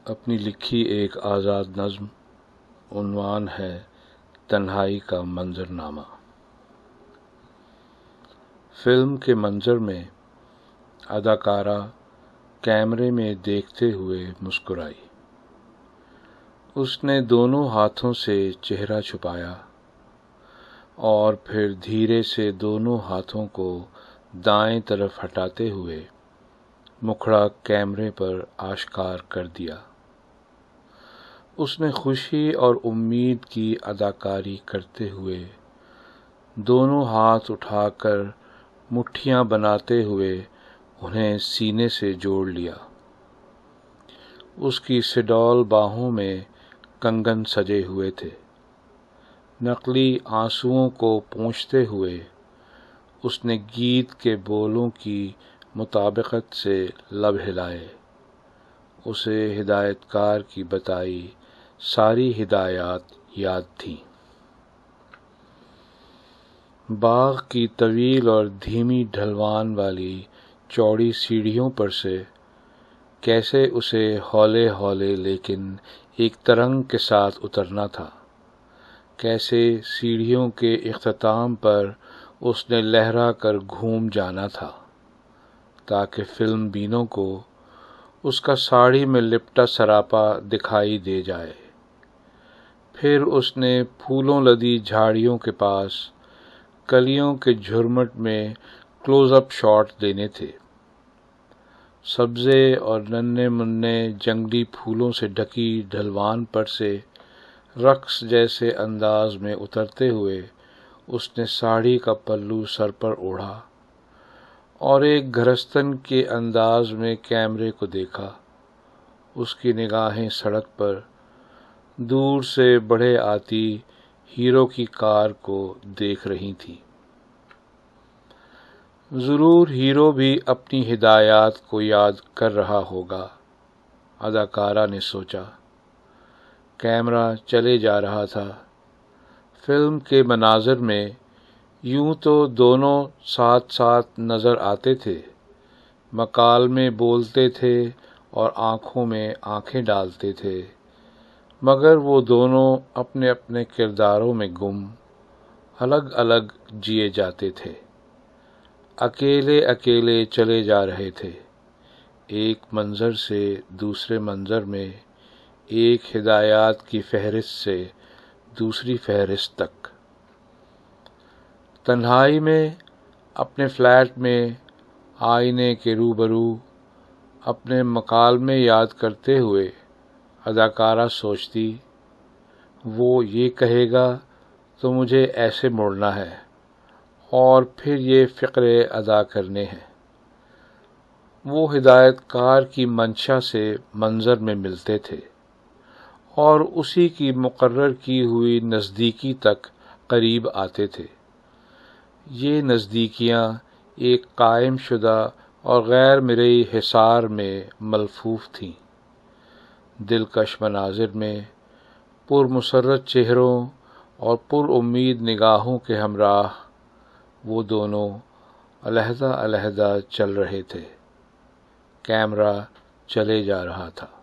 اپنی لکھی ایک آزاد نظم، عنوان ہے تنہائی کا منظرنامہ۔ فلم کے منظر میں اداکارہ کیمرے میں دیکھتے ہوئے مسکرائی۔ اس نے دونوں ہاتھوں سے چہرہ چھپایا اور پھر دھیرے سے دونوں ہاتھوں کو دائیں طرف ہٹاتے ہوئے مکھڑا کیمرے پر آشکار کر دیا۔ اس نے خوشی اور امید کی اداکاری کرتے ہوئے دونوں ہاتھ اٹھا کر مٹھیاں بناتے ہوئے انہیں سینے سے جوڑ لیا۔ اس کی سڈول باہوں میں کنگن سجے ہوئے تھے۔ نقلی آنسوؤں کو پونچھتے ہوئے اس نے گیت کے بولوں کی مطابقت سے لب ہلائے۔ اسے ہدایت کار کی بتائی ساری ہدایات یاد تھیں۔ باغ کی طویل اور دھیمی ڈھلوان والی چوڑی سیڑھیوں پر سے کیسے اسے ہولے ہولے لیکن ایک ترنگ کے ساتھ اترنا تھا، کیسے سیڑھیوں کے اختتام پر اس نے لہرا کر گھوم جانا تھا تاکہ فلم بینوں کو اس کا ساڑی میں لپٹا سراپا دکھائی دے جائے۔ پھر اس نے پھولوں لدی جھاڑیوں کے پاس کلیوں کے جھرمٹ میں کلوز اپ شاٹ لینے تھے۔ سبزے اور ننھے منھے جنگلی پھولوں سے ڈھکی ڈھلوان پر سے رقص جیسے انداز میں اترتے ہوئے اس نے ساڑی کا پلو سر پر اوڑھا اور ایک گرہستن کے انداز میں کیمرے کو دیکھا۔ اس کی نگاہیں سڑک پر دور سے بڑھے آتی ہیرو کی کار کو دیکھ رہی تھیں۔ ضرور ہیرو بھی اپنی ہدایات کو یاد کر رہا ہوگا، اداکارہ نے سوچا۔ کیمرہ چلے جا رہا تھا۔ فلم کے مناظر میں یوں تو دونوں ساتھ ساتھ نظر آتے تھے، مکالمے بولتے تھے اور آنکھوں میں آنکھیں ڈالتے تھے، مگر وہ دونوں اپنے اپنے کرداروں میں گم، الگ الگ جیے جاتے تھے، اکیلے اکیلے چلے جا رہے تھے، ایک منظر سے دوسرے منظر میں، ایک ہدایات کی فہرست سے دوسری فہرست تک۔ تنہائی میں اپنے فلیٹ میں آئینے کے روبرو اپنے مکالمے یاد کرتے ہوئے اداکارہ سوچتی، وہ یہ کہے گا تو مجھے ایسے مڑنا ہے اور پھر یہ فقرے ادا کرنے ہیں۔ وہ ہدایت کار کی منشا سے منظر میں ملتے تھے اور اسی کی مقرر کی ہوئی نزدیکی تک قریب آتے تھے۔ یہ نزدیکیاں ایک قائم شدہ اور غیر مرئی حصار میں ملفوف تھیں۔ دلکش مناظر میں پرمسرت چہروں اور پر امید نگاہوں کے ہمراہ وہ دونوں علیحدہ علیحدہ چل رہے تھے۔ کیمرہ چلے جا رہا تھا۔